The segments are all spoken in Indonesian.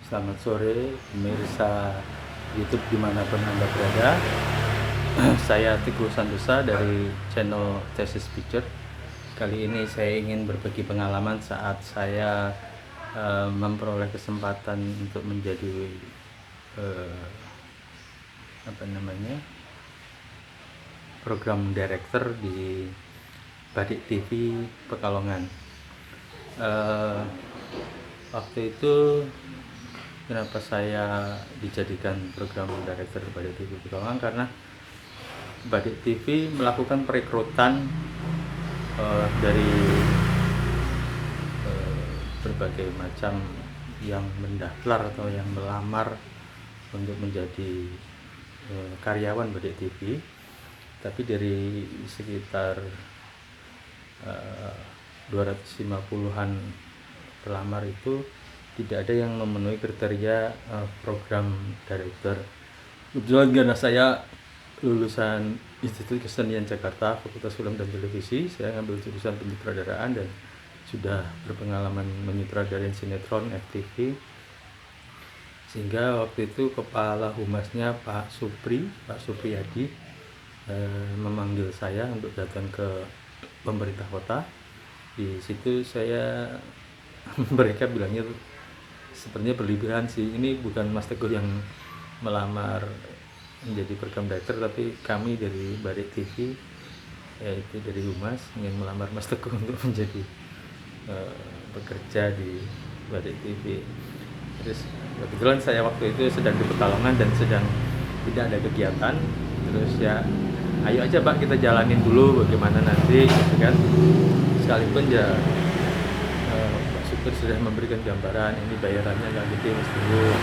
Selamat sore pemirsa YouTube dimanapun Anda berada. Saya Teguh Santosa dari channel Thesis Picture. Kali ini saya ingin berbagi pengalaman saat saya memperoleh kesempatan untuk menjadi eh, program director di Badik TV Pekalongan. Waktu itu kenapa saya dijadikan program director Badik TV Pekalongan, karena Badik TV melakukan perekrutan dari berbagai macam yang mendaftar atau yang melamar untuk menjadi karyawan Badik TV. Tapi dari sekitar 250-an pelamar itu tidak ada yang memenuhi kriteria program director. Kebetulan karena saya lulusan Institut Kesenian Jakarta, Fakultas Film dan Televisi, saya ngambil jurusan penyutradaraan dan sudah berpengalaman menyutradarai sinetron FTV. Sehingga waktu itu kepala humasnya Pak Supriyadi memanggil saya untuk datang ke pemerintah kota. Di situ saya mereka bilangnya sebenarnya berlebihan sih, ini bukan Mas Teguh yang melamar menjadi program director, tapi kami dari Badik TV, yaitu dari Humas, ingin melamar Mas Teguh untuk menjadi bekerja di Badik TV. Terus kebetulan saya waktu itu sedang di Pekalongan dan sedang tidak ada kegiatan. Terus ya, ayo aja Pak, kita jalanin dulu bagaimana nanti, gitu kan. Sekalipun ya Pak Supir sudah memberikan gambaran ini bayarannya nggak gede Mas Teguh.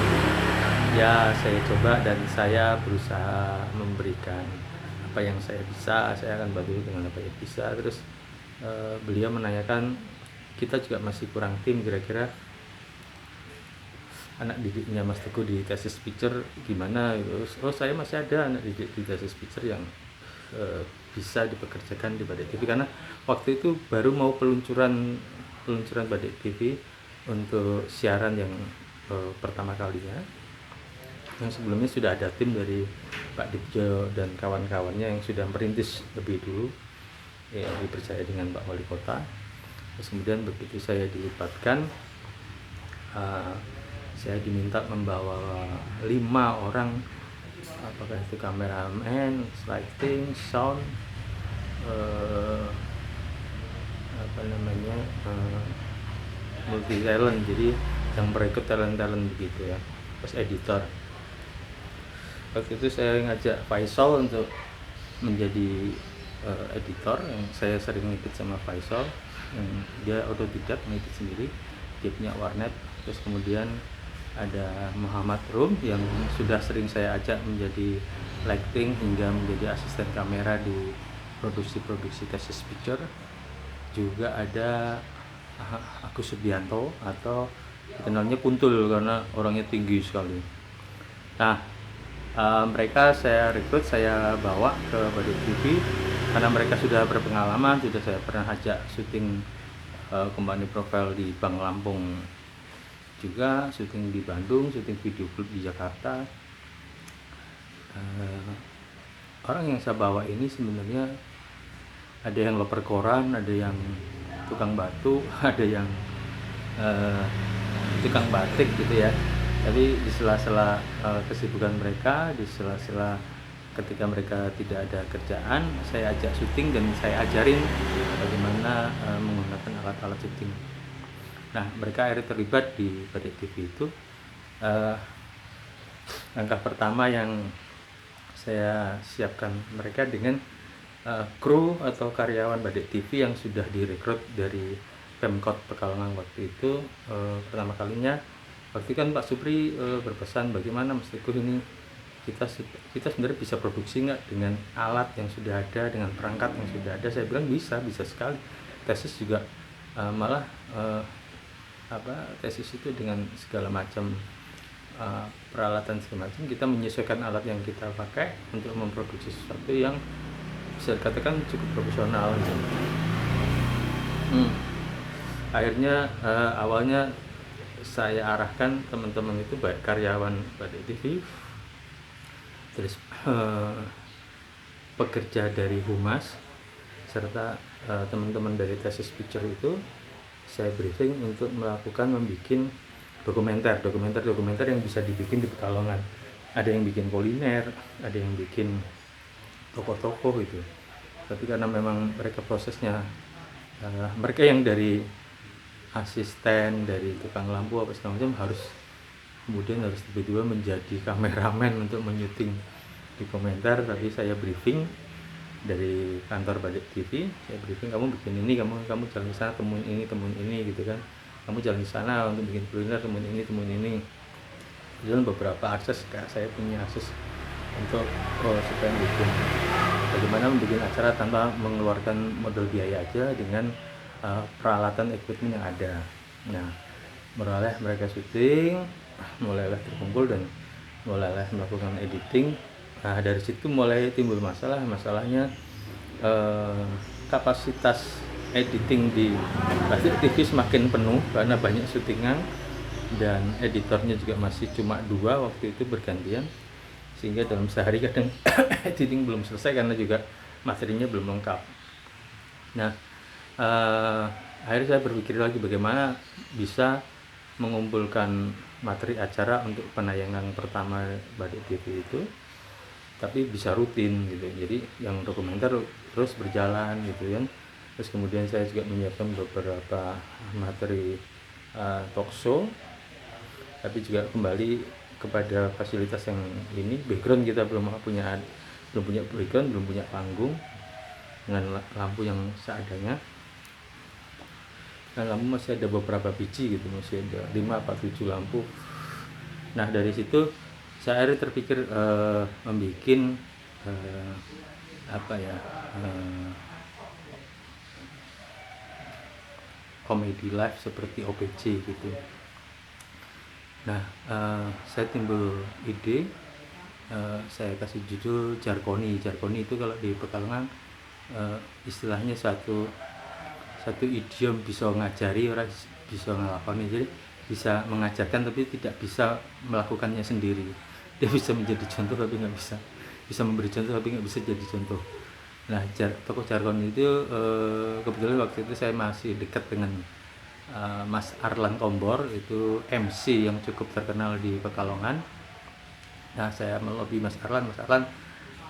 Ya saya coba dan saya berusaha memberikan apa yang saya bisa. Saya akan bantu dengan apa yang bisa. Terus beliau menanyakan, kita juga masih kurang tim, kira-kira anak didiknya Mas Teguh di Thesis Picture gimana. Oh, saya masih ada anak didik di Thesis Picture yang bisa dipekerjakan di Badik TV, karena waktu itu baru mau peluncuran Badik TV untuk siaran yang pertama kalinya. Yang sebelumnya sudah ada tim dari Pak Dibjo dan kawan-kawannya yang sudah merintis lebih dulu, ya, dipercaya dengan Pak Wali Kota. Terus kemudian begitu saya dilibatkan, saya diminta membawa 5 orang, apakah itu kameramen, lighting, sound, multi talent, jadi yang merekrut talent begitu ya, terus editor. Waktu itu saya ngajak Faisal untuk menjadi editor, yang saya sering ngikut sama Faisal, yang dia otodidak ngikut sendiri, dia punya warnet. Terus kemudian ada Muhammad Rum yang sudah sering saya ajak menjadi lighting hingga menjadi asisten kamera di produksi Thesis Picture. Juga ada Agus Subianto, atau dikenalnya Kuntul karena orangnya tinggi sekali. Nah, mereka saya rekrut, saya bawa ke Badik TV karena mereka sudah berpengalaman. Sudah saya pernah ajak syuting company profile di Bank Lampung, juga syuting di Bandung, syuting video klip di Jakarta. Orang yang saya bawa ini sebenarnya ada yang loper koran, ada yang tukang batu, ada yang tukang batik gitu ya. Tapi di sela-sela kesibukan mereka, di sela-sela ketika mereka tidak ada kerjaan, saya ajak syuting dan saya ajarin bagaimana menggunakan alat-alat syuting. Nah, mereka akhirnya terlibat di Badik TV itu. Langkah pertama yang saya siapkan mereka dengan kru atau karyawan Badik TV yang sudah direkrut dari Pemkot Pekalongan waktu itu. Pertama kalinya waktu kan Pak Supri berpesan, bagaimana Mas Teguh ini kita sebenarnya bisa produksi nggak dengan alat yang sudah ada, dengan perangkat yang sudah ada. Saya bilang bisa sekali. Tesis juga malah tesis itu dengan segala macam peralatan segala macam, kita menyesuaikan alat yang kita pakai untuk memproduksi sesuatu yang bisa dikatakan cukup profesional gitu. Akhirnya awalnya saya arahkan teman-teman itu baik karyawan Badik TV, terus pekerja dari humas, serta teman-teman dari tesis picture itu saya briefing untuk melakukan membuat dokumenter yang bisa dibikin di Pekalongan. Ada yang bikin kuliner, ada yang bikin toko-toko gitu. Tapi karena memang mereka prosesnya mereka yang dari asisten, dari tukang lampu apa segala macam harus tiba-tiba menjadi kameramen untuk menyuting dokumenter. Tapi saya briefing dari kantor Badik TV, saya briefing, kamu bikin ini, kamu jalan ke sana temuin ini gitu kan, kamu jalan ke sana untuk bikin kuliner, temuin ini. Dan beberapa akses, saya punya akses untuk supaya bikin bagaimana membuat acara tanpa mengeluarkan modal biaya aja dengan peralatan equipment yang ada. Nah, mulailah mereka syuting, mulailah terkumpul dan mulailah melakukan editing. Nah, dari situ mulai timbul masalahnya kapasitas editing di Badik TV semakin penuh karena banyak syutingan dan editornya juga masih cuma 2 waktu itu bergantian, sehingga dalam sehari kadang editing belum selesai karena juga materinya belum lengkap. Nah, akhirnya saya berpikir lagi bagaimana bisa mengumpulkan materi acara untuk penayangan pertama Badik TV itu, tapi bisa rutin gitu. Jadi yang dokumenter terus berjalan gitu kan. Terus kemudian saya juga menyiapkan beberapa materi talk show, tapi juga kembali kepada fasilitas yang ini. Background kita belum punya background, belum punya panggung dengan lampu yang seadanya. Dan lampu masih ada beberapa biji gitu, masih ada 5 atau 7 lampu. Nah, dari situ saya akhirnya terpikir membuat komedi live seperti OPC gitu. Nah, saya timbul ide, saya kasih judul Jarkoni. Jarkoni itu kalau di Pekalongan istilahnya satu idiom, bisa ngajari orang bisa ngelakoni. Jadi bisa mengajarkan tapi tidak bisa melakukannya sendiri. Dia bisa menjadi contoh tapi nggak bisa memberi contoh tapi nggak bisa jadi contoh. Nah, tokoh Jarkoni itu kebetulan waktu itu saya masih dekat dengan Mas Arlan Kombor, itu MC yang cukup terkenal di Pekalongan. Nah, saya melobi Mas Arlan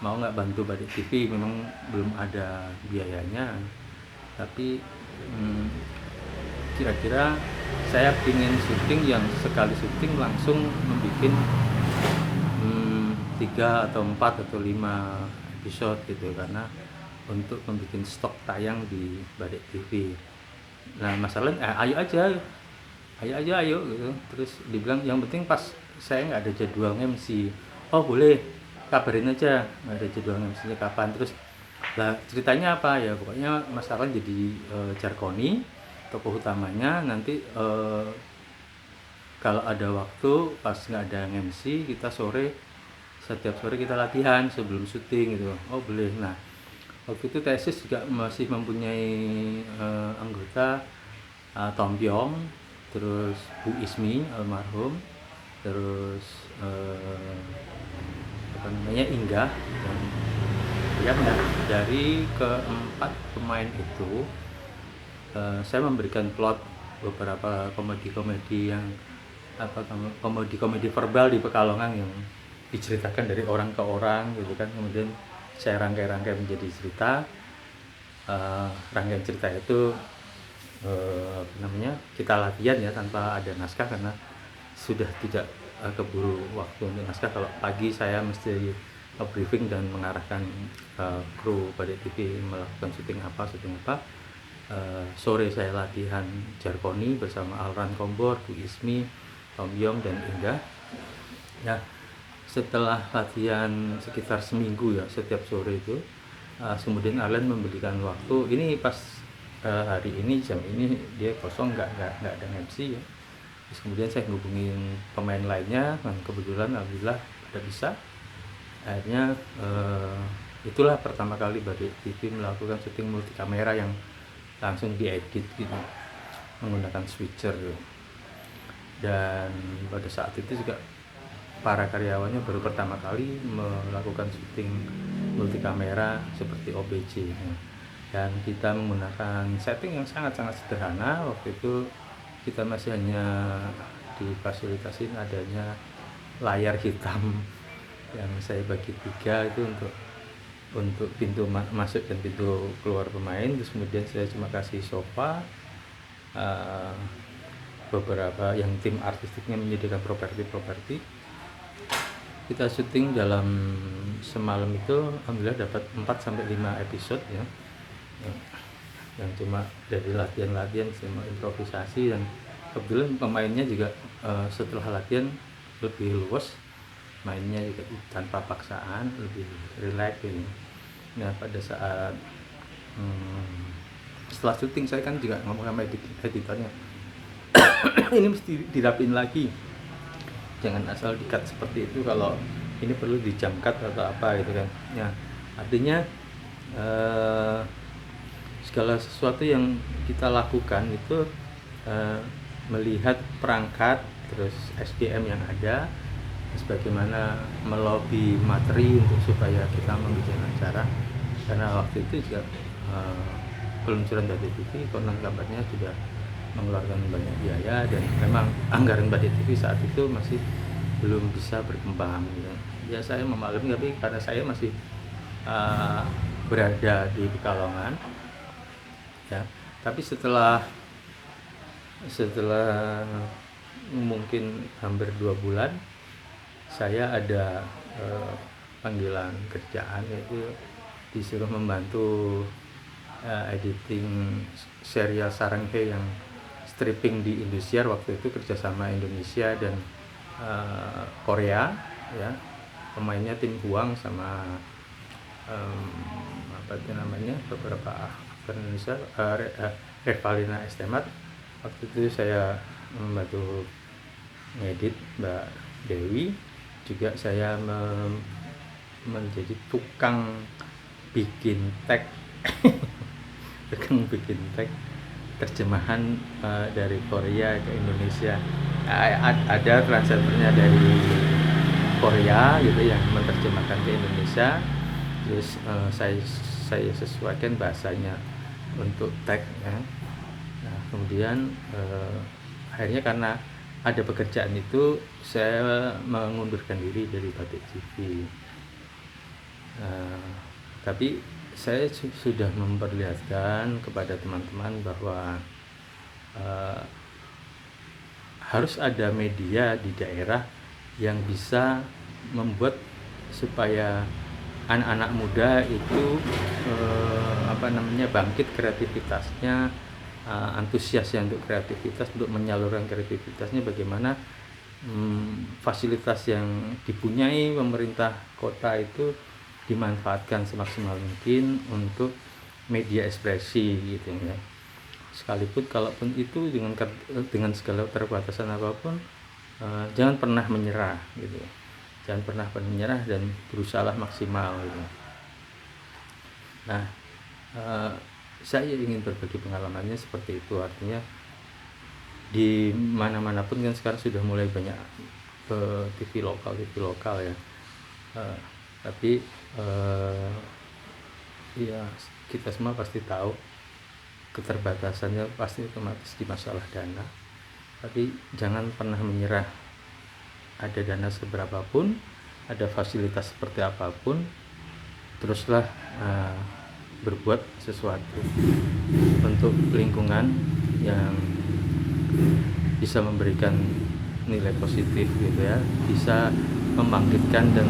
mau nggak bantu Badik TV, memang belum ada biayanya, tapi kira-kira saya ingin syuting yang sekali syuting langsung membuat 3 atau 4 atau 5 episode gitu, karena untuk membuat stok tayang di Badik TV. Nah, masalahnya ayo aja gitu. Terus dibilang yang penting pas saya nggak ada jadwal MC. Oh boleh, kabarin aja nggak ada jadwal MC-nya kapan. Terus lah ceritanya apa ya, pokoknya Mas Arlan jadi Jarkoni, tokoh utamanya. Nanti kalau ada waktu pas nggak ada MC, kita setiap sore kita latihan sebelum syuting gitu. Oh boleh. Nah, waktu itu tesis juga masih mempunyai anggota Tom Pyong, terus Bu Ismi almarhum, terus Inggah. Dan ya, dari keempat pemain itu saya memberikan plot beberapa komedi yang komedi verbal di Pekalongan yang diceritakan dari orang ke orang gitu kan. Kemudian saya rangkai menjadi cerita. Rangkaian cerita itu kita latihan ya tanpa ada naskah, karena sudah tidak keburu waktu untuk naskah. Kalau pagi saya mesti briefing dan mengarahkan kru Badik TV melakukan syuting apa. Sore saya latihan Jarkoni bersama Arlan Kombor, Bu Ismi, Tom Yong dan Indah. Nah, setelah latihan sekitar seminggu ya setiap sore itu, kemudian Arlan memberikan waktu, ini pas hari ini jam ini dia kosong, nggak ada MC ya. Terus kemudian saya hubungin pemain lainnya, dan kebetulan alhamdulillah ada bisa. Akhirnya itulah pertama kali Badik TV melakukan syuting multi kamera yang langsung diedit gitu menggunakan switcher. dan pada saat itu juga para karyawannya baru pertama kali melakukan syuting multikamera seperti OBJ, dan kita menggunakan setting yang sangat-sangat sederhana. Waktu itu kita masih hanya difasilitasin adanya layar hitam yang saya bagi 3 itu untuk pintu masuk dan pintu keluar pemain. Terus kemudian saya cuma kasih sofa, beberapa yang tim artistiknya menyediakan properti. Kita syuting dalam semalam itu alhamdulillah dapat 4-5 episode ya, yang cuma dari latihan sama improvisasi, dan kebetulan pemainnya juga setelah latihan lebih luas, mainnya juga tanpa paksaan, lebih rileks gitu. Nah pada saat setelah syuting saya kan juga ngomong sama editornya, ini mesti dirapin lagi, jangan asal di-cut seperti itu, kalau ini perlu di-jump cut atau apa gitu kan ya. Artinya segala sesuatu yang kita lakukan itu melihat perangkat, terus SDM yang ada, bagaimana melobi materi untuk supaya kita membuat acara. Karena waktu itu juga peluncuran dari TV, konon kabarnya sudah mengeluarkan banyak biaya, dan memang anggaran Batik TV saat itu masih belum bisa berkembang ya. Saya memaklumi, tapi karena saya masih berada di Pekalongan ya. Tapi setelah mungkin hampir 2 bulan saya ada panggilan kerjaan, yaitu disuruh membantu editing serial Saranghe yang stripping di Indosiar. Waktu itu kerjasama Indonesia dan Korea ya, pemainnya Tim Huang sama beberapa aktor Indonesia, Revalina Estemat. Waktu itu saya membantu ngedit Mbak Dewi, juga saya menjadi tukang bikin tag terjemahan dari Korea ke Indonesia. Ada translatornya dari Korea gitu yang menerjemahkan ke Indonesia, terus saya sesuaikan bahasanya untuk tag ya. Nah kemudian akhirnya karena ada pekerjaan itu, saya mengundurkan diri dari Batik TV. Tapi saya sudah memperlihatkan kepada teman-teman bahwa harus ada media di daerah yang bisa membuat supaya anak-anak muda itu bangkit kreativitasnya, antusiasnya untuk kreativitas, untuk menyalurkan kreativitasnya. Bagaimana fasilitas yang dipunyai pemerintah kota itu dimanfaatkan semaksimal mungkin untuk media ekspresi gitu ya. Sekalipun kalaupun itu dengan segala keterbatasan apapun, jangan pernah menyerah gitu. Jangan pernah menyerah dan berusahalah maksimal gitu. Nah, saya ingin berbagi pengalamannya seperti itu. Artinya di mana-mana pun kan sekarang sudah mulai banyak TV lokal ya. Tapi ya kita semua pasti tahu keterbatasannya, pasti otomatis di masalah dana. Tapi jangan pernah menyerah. Ada dana seberapapun, ada fasilitas seperti apapun, teruslah berbuat sesuatu untuk lingkungan yang bisa memberikan nilai positif gitu ya, bisa membangkitkan dan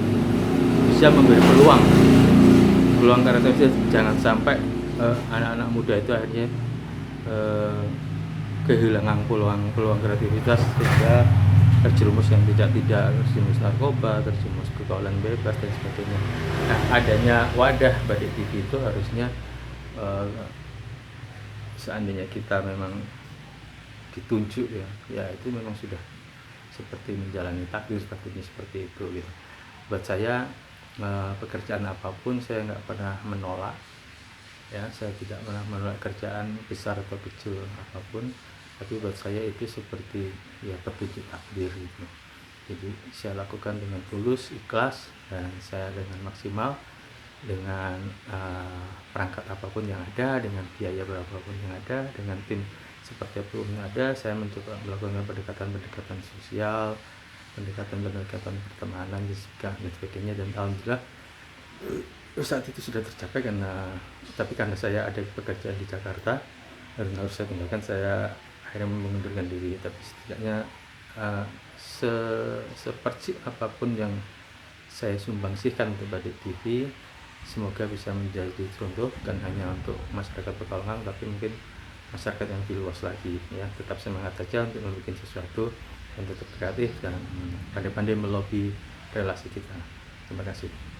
bisa memberi peluang kreativitas. Jangan sampai anak-anak muda itu akhirnya kehilangan peluang kreativitas sehingga terjerumus yang tidak terjerumus narkoba, terjerumus pergaulan bebas dan sebagainya. Nah, adanya wadah Batik TV itu harusnya seandainya kita memang ditunjuk ya itu memang sudah seperti menjalani takdir, seperti itu gitu. Buat saya pekerjaan apapun saya nggak pernah menolak ya, saya tidak pernah menolak kerjaan besar atau kecil apapun, tapi buat saya itu seperti ya petunjuk takdir gitu. Jadi saya lakukan dengan tulus, ikhlas, dan saya dengan maksimal, dengan perangkat apapun yang ada, dengan biaya berapapun yang ada, dengan tim seperti apapun yang ada, saya mencoba melakukan pendekatan-pendekatan sosial, pendekatan-pendekatan pertemanan dan sebagainya, dan alhamdulillah saat itu sudah tercapai. Tapi karena saya ada pekerjaan di Jakarta dan harus saya tinggalkan, saya akhirnya mengundurkan diri. Tapi setidaknya sepercik apapun yang saya sumbangsihkan kepada TV, semoga bisa menjadi contoh, bukan hanya untuk masyarakat Pekalongan, tapi mungkin masyarakat yang lebih luas lagi ya. Tetap semangat saja untuk membuat sesuatu, dan tetap kreatif dan pandai-pandai melobi relasi kita. Terima kasih.